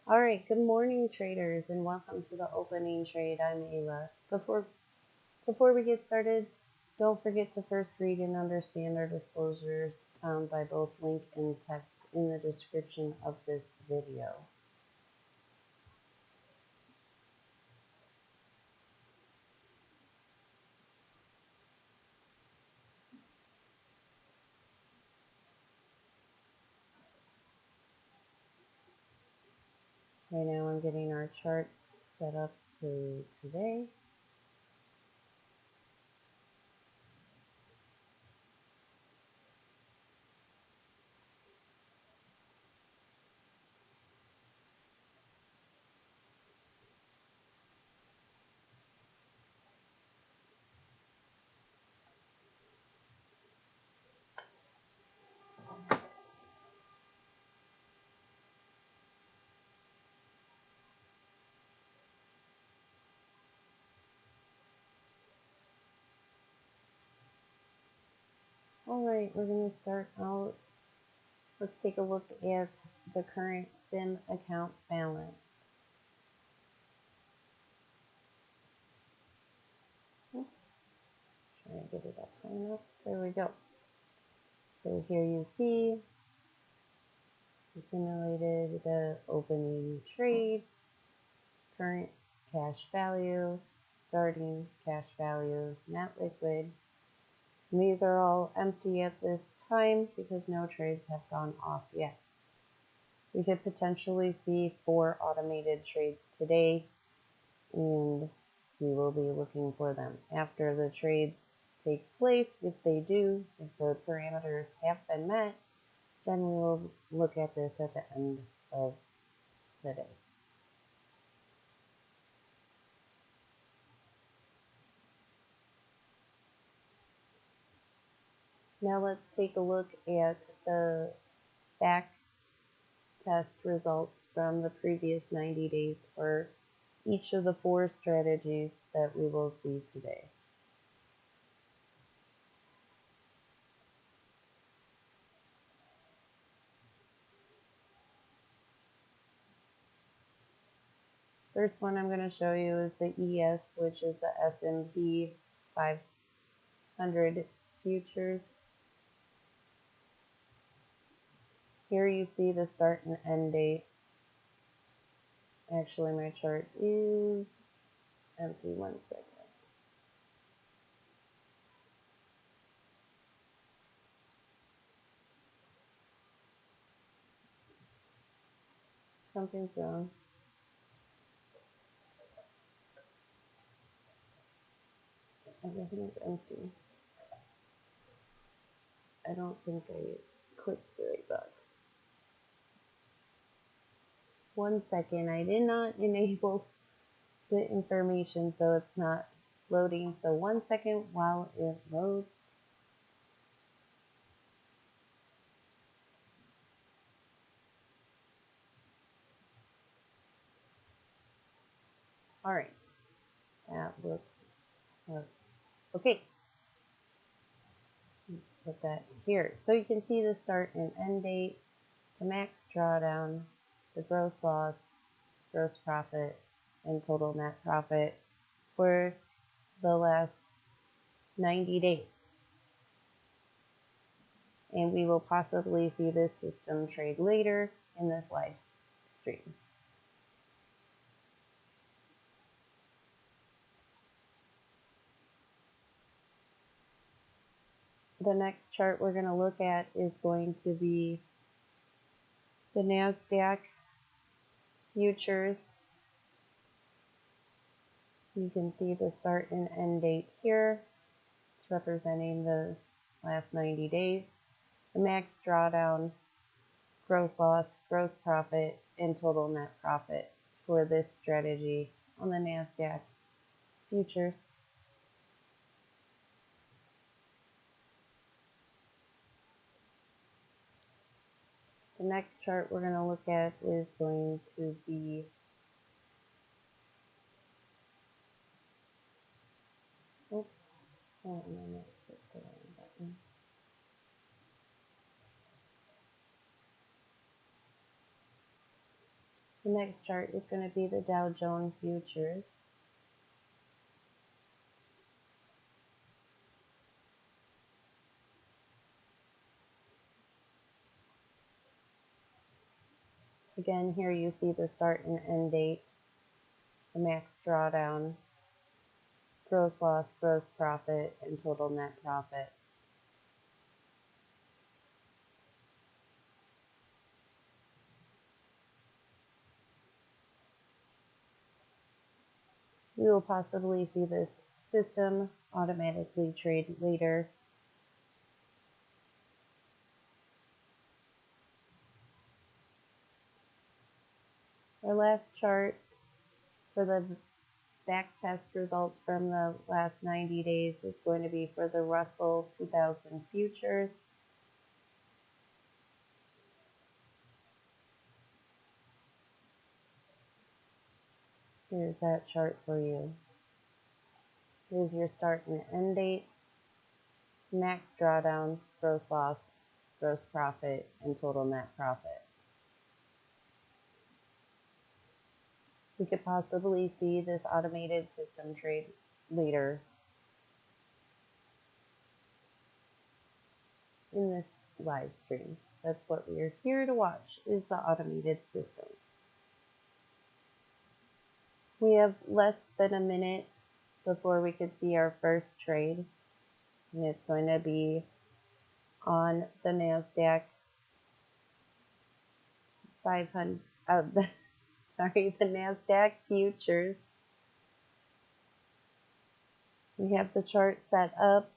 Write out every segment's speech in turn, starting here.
All right, good morning, traders, and welcome to the opening trade. I'm Ayla. Before we get started, don't forget to first read and understand our disclosures found by both link and text in the description of this video. Right now I'm getting our charts set up to today. All right, we're going to start out. Let's take a look at the current SIM account balance. Oops, try to get it up high enough. There we go. So here you see simulated the opening trade, current cash value, starting cash value, net liquid. And these are all empty at this time because no trades have gone off yet. We could potentially see 4 automated trades today, and we will be looking for them. After the trades take place, if they do, if the parameters have been met, then we will look at this at the end of the day. Now let's take a look at the back test results from the previous 90 days for each of the 4 strategies that we will see today. First one I'm going to show you is the ES, which is the S&P 500 futures. Here you see the start and end date. Actually, my chart is empty. 1 second. Something's wrong. Everything's empty. I don't think I clicked the right box. 1 second. I did not enable the information, so it's not loading. So 1 second while it loads. All right, that looks okay. Put that here. So you can see the start and end date, the max drawdown, the gross loss, gross profit, and total net profit for the last 90 days. And we will possibly see this system trade later in this live stream. The next chart we're going to look at is going to be the NASDAQ futures. You can see the start and end date here. It's representing the last 90 days. The max drawdown, gross loss, gross profit, and total net profit for this strategy on the NASDAQ futures. The next chart we're going to look at is going to be the The next chart is going to be the Dow Jones futures. Again, here you see the start and end date, the max drawdown, gross loss, gross profit, and total net profit. We will possibly see this system automatically trade later. Our last chart for the back test results from the last 90 days is going to be for the Russell 2000 futures. Here's that chart for you. Here's your start and end date, max drawdown, gross loss, gross profit, and total net profit. We could possibly see this automated system trade later in this live stream. That's what we are here to watch, is the automated systems. We have less than a minute before we could see our first trade, and it's going to be on the NASDAQ 500, the NASDAQ futures. We have the chart set up.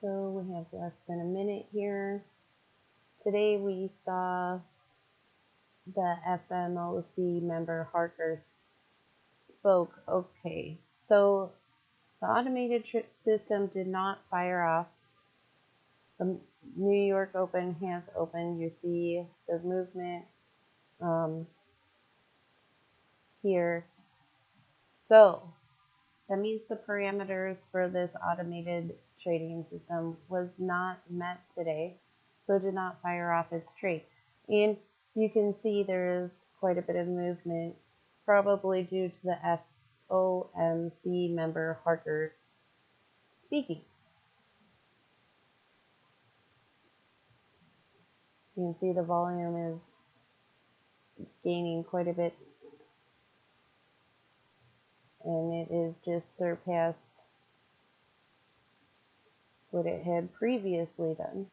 So we have less than a minute here. Today we saw the FMOC member Harker spoke. Okay, so the automated system did not fire off. The New York Open has opened. You see the movement here. So that means the parameters for this automated trading system was not met today, so it did not fire off its trade. And you can see there is quite a bit of movement, probably due to the FOMC member Harker speaking. You can see the volume is gaining quite a bit, and it is just surpassed what it had previously done.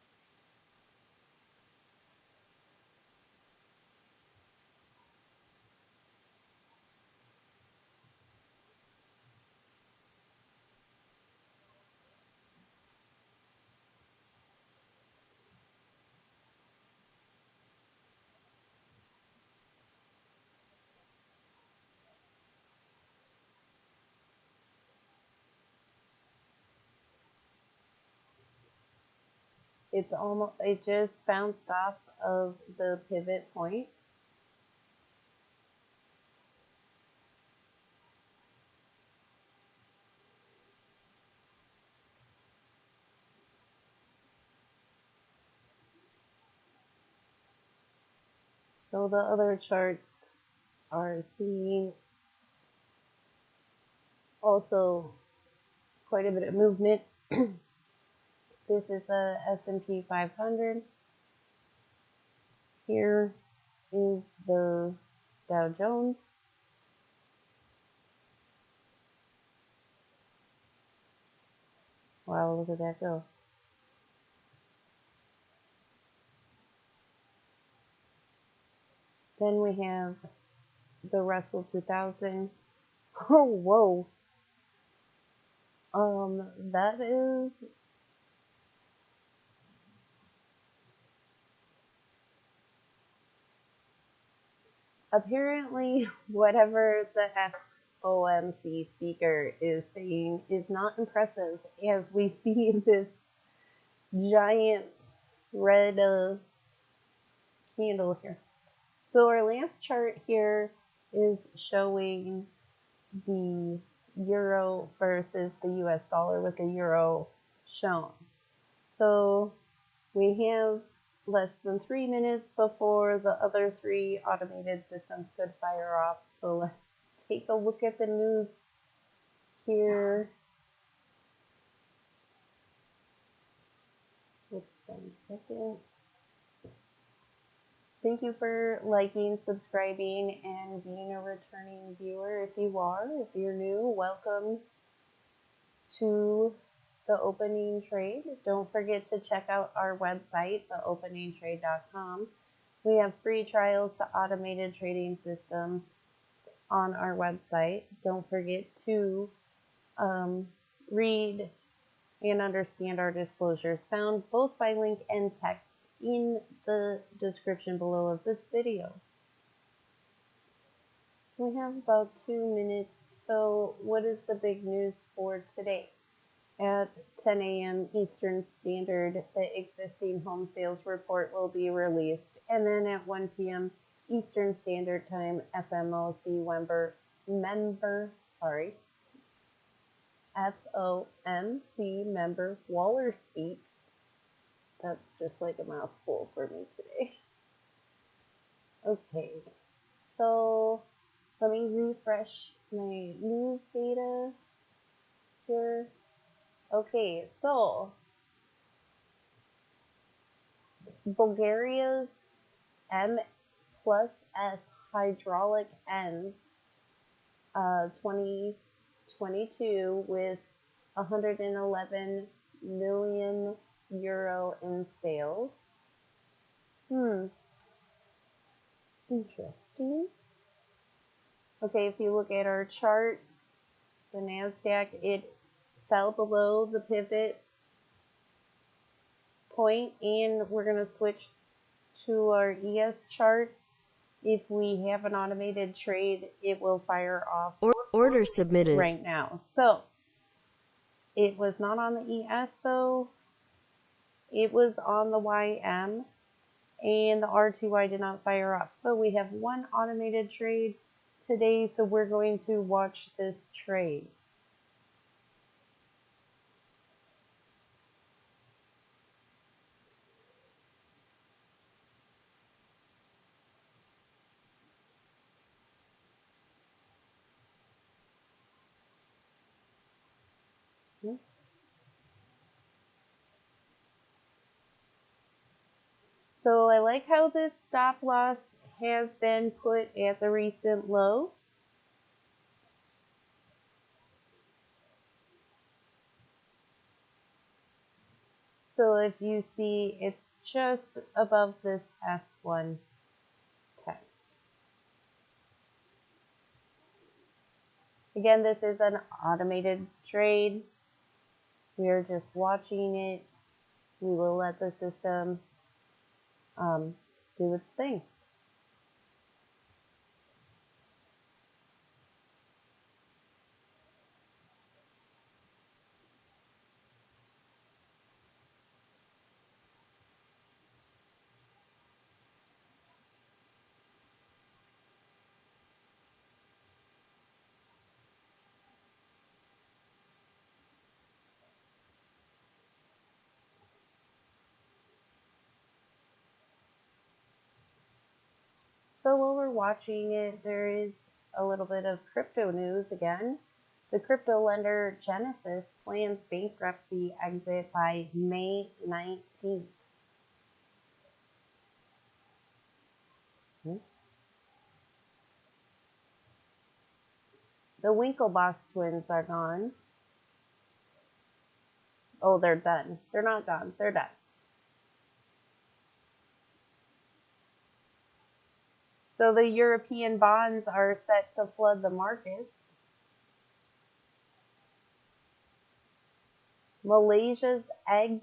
It just bounced off of the pivot point. So the other charts are seeing also quite a bit of movement. This is the S&P 500. Here is the Dow Jones. Wow, look at that go. Then we have the Russell 2000. Oh, whoa. That is Apparently, whatever the FOMC speaker is saying is not impressive as we see this giant red candle here. So our last chart here is showing the euro versus the US dollar with the euro shown. So we have less than 3 minutes before the other three automated systems could fire off. So let's take a look at the news here. Oops, 1 second. Thank you for liking, subscribing, and being a returning viewer. If you are, if you're new, welcome to the opening trade. Don't forget to check out our website, theopeningtrade.com. We have free trials to automated trading systems on our website. Don't forget to read and understand our disclosures found both by link and text in the description below of this video. We have about 2 minutes. So what is the big news for today? At 10 a.m. Eastern Standard, the existing home sales report will be released. And then at 1 p.m. Eastern Standard Time, FOMC member Waller speaks. That's just like a mouthful for me today. Okay, so let me refresh my news data here. Okay, so Bulgaria's M plus S hydraulic ends 2022 with 111 million euro in sales. Interesting. Okay, if you look at our chart, the NASDAQ, it fell below the pivot point, and we're going to switch to our ES chart. If we have an automated trade, it will fire off Order submitted right now. So it was not on the ES though. It was on the YM, and the R2Y did not fire off. So we have one automated trade today, so we're going to watch this trade. So I like how this stop loss has been put at the recent low. So if you see, it's just above this S1 text. Again, this is an automated trade. We are just watching it. We will let the system do its thing. So while we're watching it, there is a little bit of crypto news again. The crypto lender Genesis plans bankruptcy exit by May 19th. The Winklevoss twins are gone. Oh, they're done. They're not gone. They're done. So the European bonds are set to flood the market. Malaysia's egg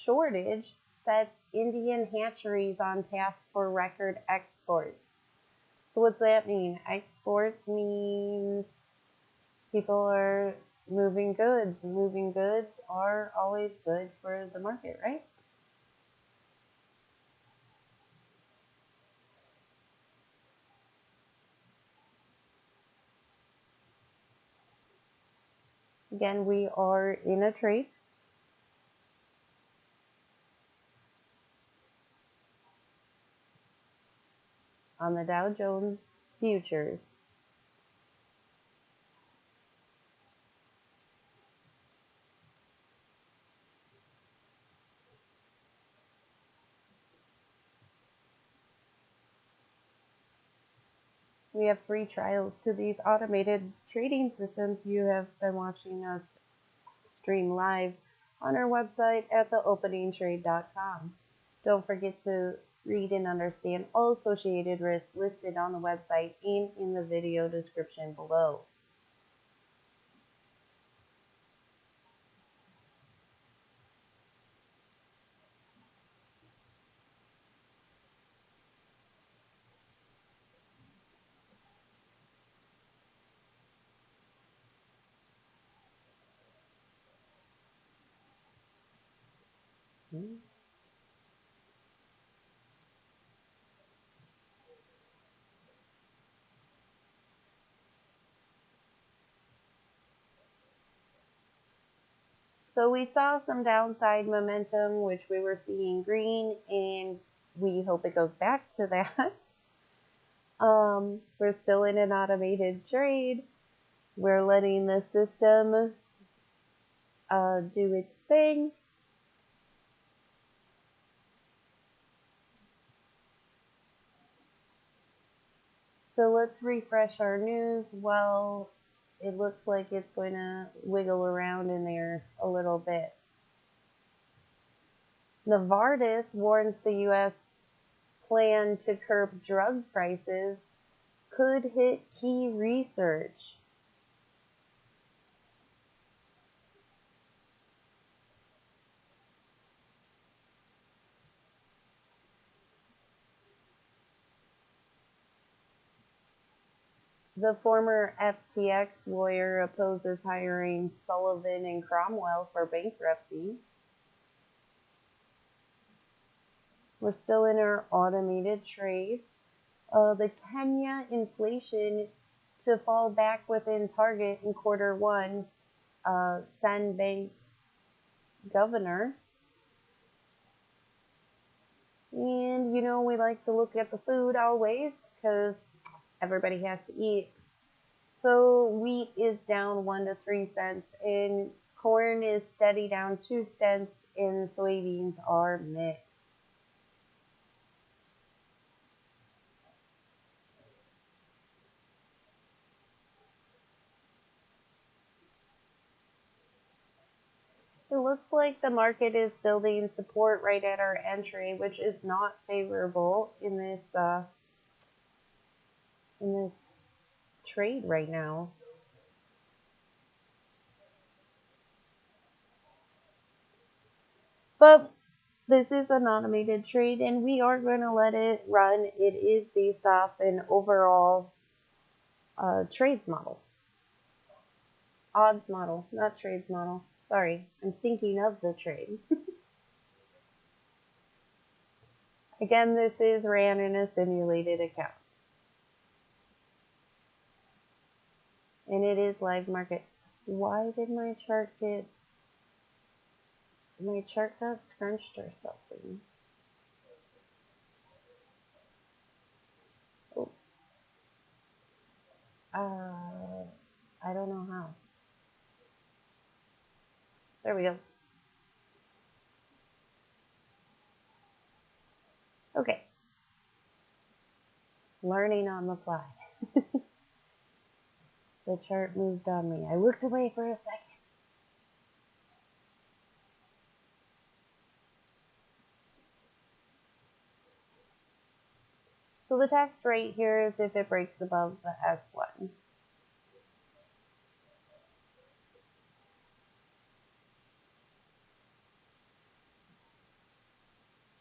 shortage sets Indian hatcheries on path for record exports. So what's that mean? Exports means people are moving goods. Moving goods are always good for the market, right? Again, we are in a trade on the Dow Jones futures. We have free trials to these automated trading systems. You have been watching us stream live on our website at theopeningtrade.com. Don't forget to read and understand all associated risks listed on the website and in the video description below. So we saw some downside momentum, which we were seeing green, and we hope it goes back to that. We're still in an automated trade. We're letting the system do its thing. So let's refresh our news. Well, it looks like it's going to wiggle around in there a little bit. Novartis warns the U.S. plan to curb drug prices could hit key research. The former FTX lawyer opposes hiring Sullivan and Cromwell for bankruptcy. We're still in our automated trade. The Kenya inflation to fall back within target in Q1, Sen Bank governor. And you know, we like to look at the food always because everybody has to eat. So wheat is down 1 to 3 cents, and corn is steady down 2 cents, and soybeans are mixed. It looks like the market is building support right at our entry, which is not favorable in this trade right now. But this is an automated trade, and we are going to let it run. It is based off an overall trades model, odds model, not trades model. Sorry, I'm thinking of the trade. Again, this is ran in a simulated account. And it is live market. Why did my chart got scrunched or something? Oh, I don't know how. There we go. Okay. Learning on the fly. The chart moved on me. I looked away for a second. So the text rate here is if it breaks above the S1.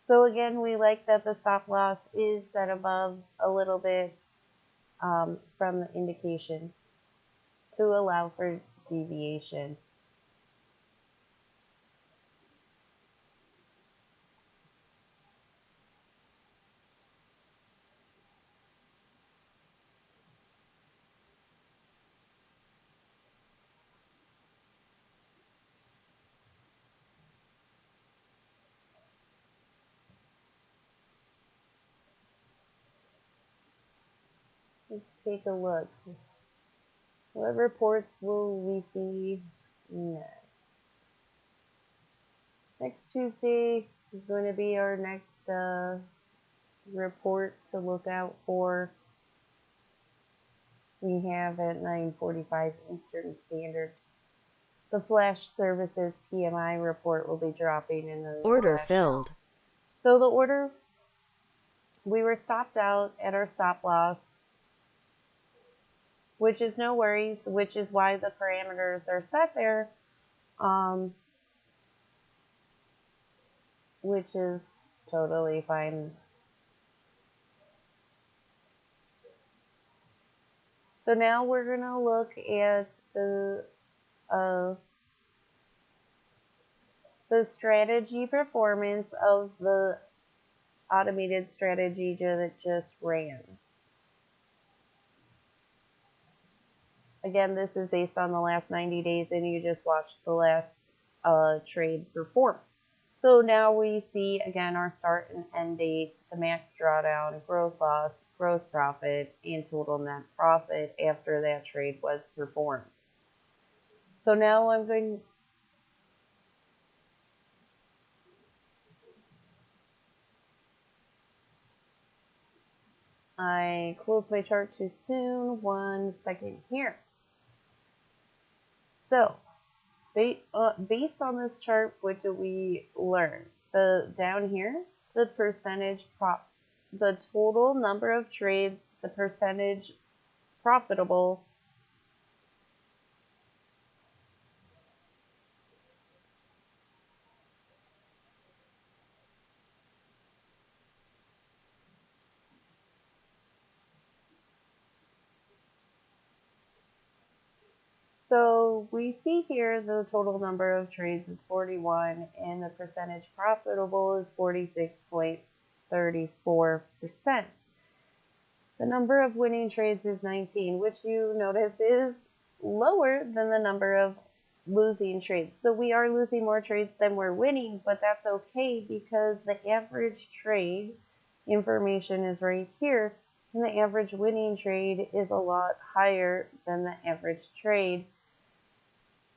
So again, we like that the stop loss is set above a little bit from the indication to allow for deviation. Let's take a look. What reports will we see next? Next Tuesday is going to be our next report to look out for. We have at 9:45 Eastern Standard. The Flash Services PMI report will be dropping in the Order filled. So the order, we were stopped out at our stop loss, which is no worries, which is why the parameters are set there, which is totally fine. So now we're going to look at the strategy performance of the automated strategy that just ran. Again, this is based on the last 90 days, and you just watched the last trade perform. So now we see, again, our start and end date, the max drawdown, gross loss, gross profit, and total net profit after that trade was performed. So now I closed my chart too soon. 1 second here. So, based on this chart, what do we learn? Down here, the total number of trades, the percentage profitable, so we see here the total number of trades is 41 and the percentage profitable is 46.34%. The number of winning trades is 19, which you notice is lower than the number of losing trades. So we are losing more trades than we're winning, but that's okay because the average trade information is right here, and the average winning trade is a lot higher than the average trade.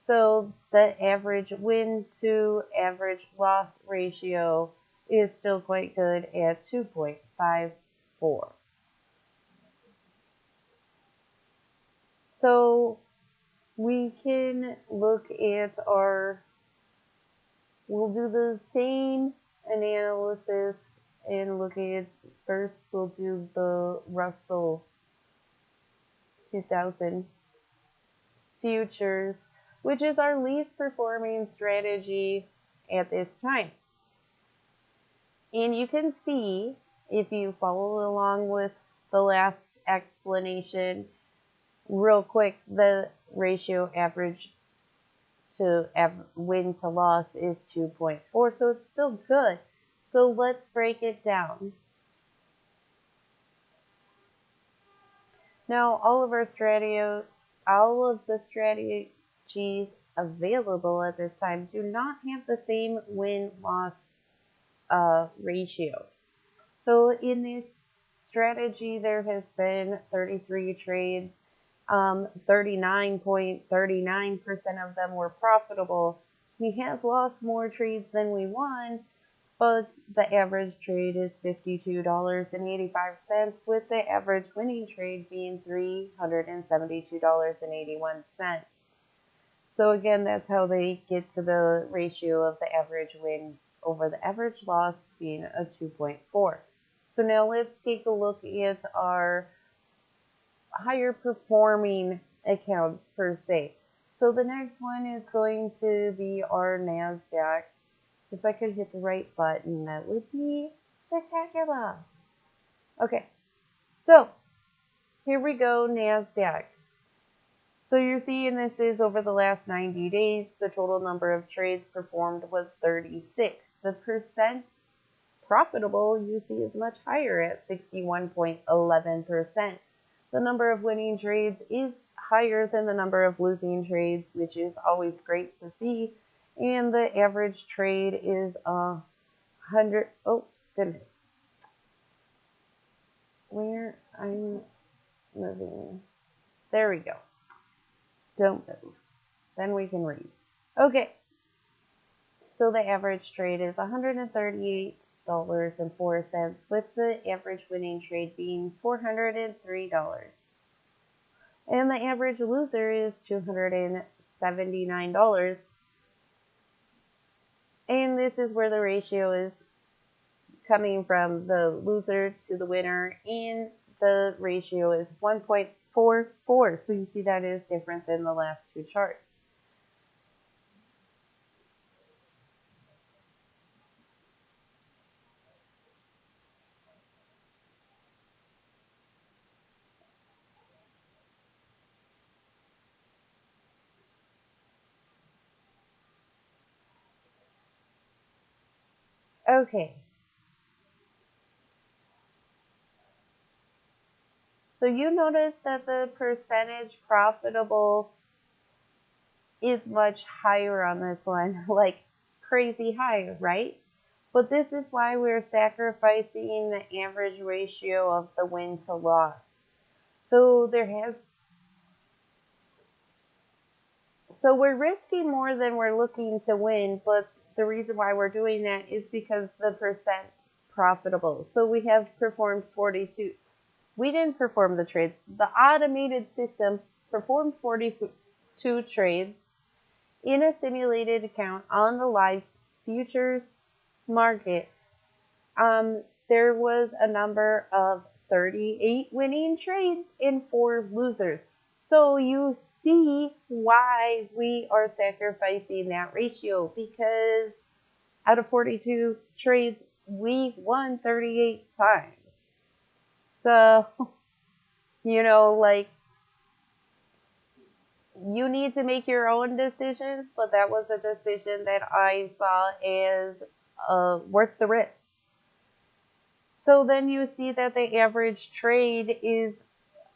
So the average win to average loss ratio is still quite good at 2.54. So we can look at we'll do the same analysis and look at, first we'll do the Russell 2000 futures, which is our least performing strategy at this time. And you can see, if you follow along with the last explanation, real quick, the ratio average to win to loss is 2.4, so it's still good. So let's break it down. Now, all of the strategies available at this time do not have the same win-loss ratio. So in this strategy, there has been 33 trades. 39.39% of them were profitable. We have lost more trades than we won, but the average trade is $52.85, with the average winning trade being $372.81. So again, that's how they get to the ratio of the average win over the average loss being a 2.4. So now let's take a look at our higher performing accounts per se. So the next one is going to be our NASDAQ. If I could hit the right button, that would be spectacular. Okay, so here we go, NASDAQ. So you're seeing this is over the last 90 days, the total number of trades performed was 36. The percent profitable you see is much higher at 61.11%. The number of winning trades is higher than the number of losing trades, which is always great to see. And the average trade is 100. Oh, goodness. Where I'm moving. There we go. Don't move. Then we can read. Okay. So the average trade is $138.04, with the average winning trade being $403. And the average loser is $279. And this is where the ratio is coming from the loser to the winner, and the ratio is 1.44. So you see that is different than the last two charts. Okay. So you notice that the percentage profitable is much higher on this one, like crazy high, right? But this is why we're sacrificing the average ratio of the win to loss. So so we're risking more than we're looking to win, but the reason why we're doing that is because the percent profitable. So we have performed 42. We didn't perform the trades. The automated system performed 42 trades in a simulated account on the live futures market. There was a number of 38 winning trades and 4 losers. So you see why we are sacrificing that ratio, because out of 42 trades, we won 38 times. So, like, you need to make your own decisions, but that was a decision that I saw as worth the risk. So then you see that the average trade is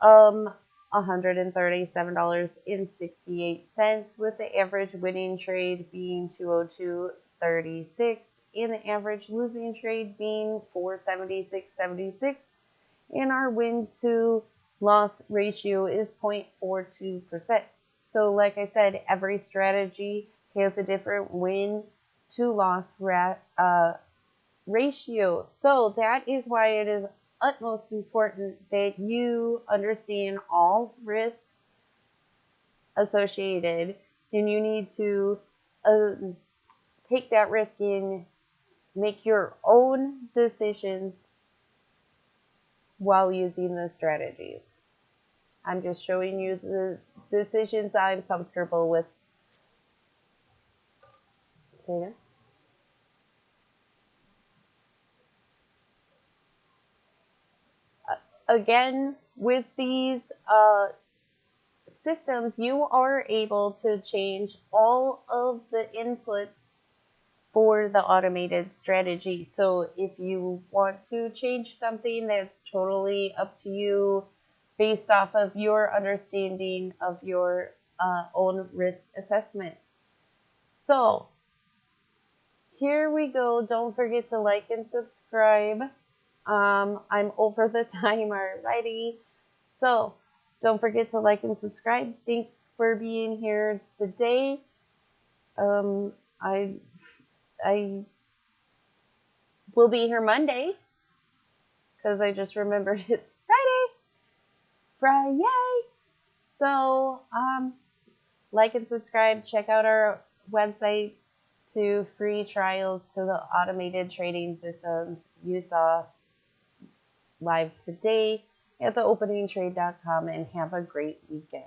$137.68, with the average winning trade being $202.36, and the average losing trade being $476.76, and our win to loss ratio is 0.42%. So like I said, every strategy has a different win to loss ratio. So that is why it is utmost important that you understand all risks associated, and you need to take that risk and make your own decisions while using the strategies. I'm just showing you the decisions I'm comfortable with. Say that. Again, with these systems, you are able to change all of the inputs for the automated strategy. So if you want to change something, that's totally up to you based off of your understanding of your own risk assessment. So here we go. Don't forget to like and subscribe. I'm over the time already. So don't forget to like and subscribe. Thanks for being here today. I will be here Monday, because I just remembered it's Friday. So like and subscribe. Check out our website to free trials to the automated trading systems you saw live today at theopeningtrade.com, and have a great weekend.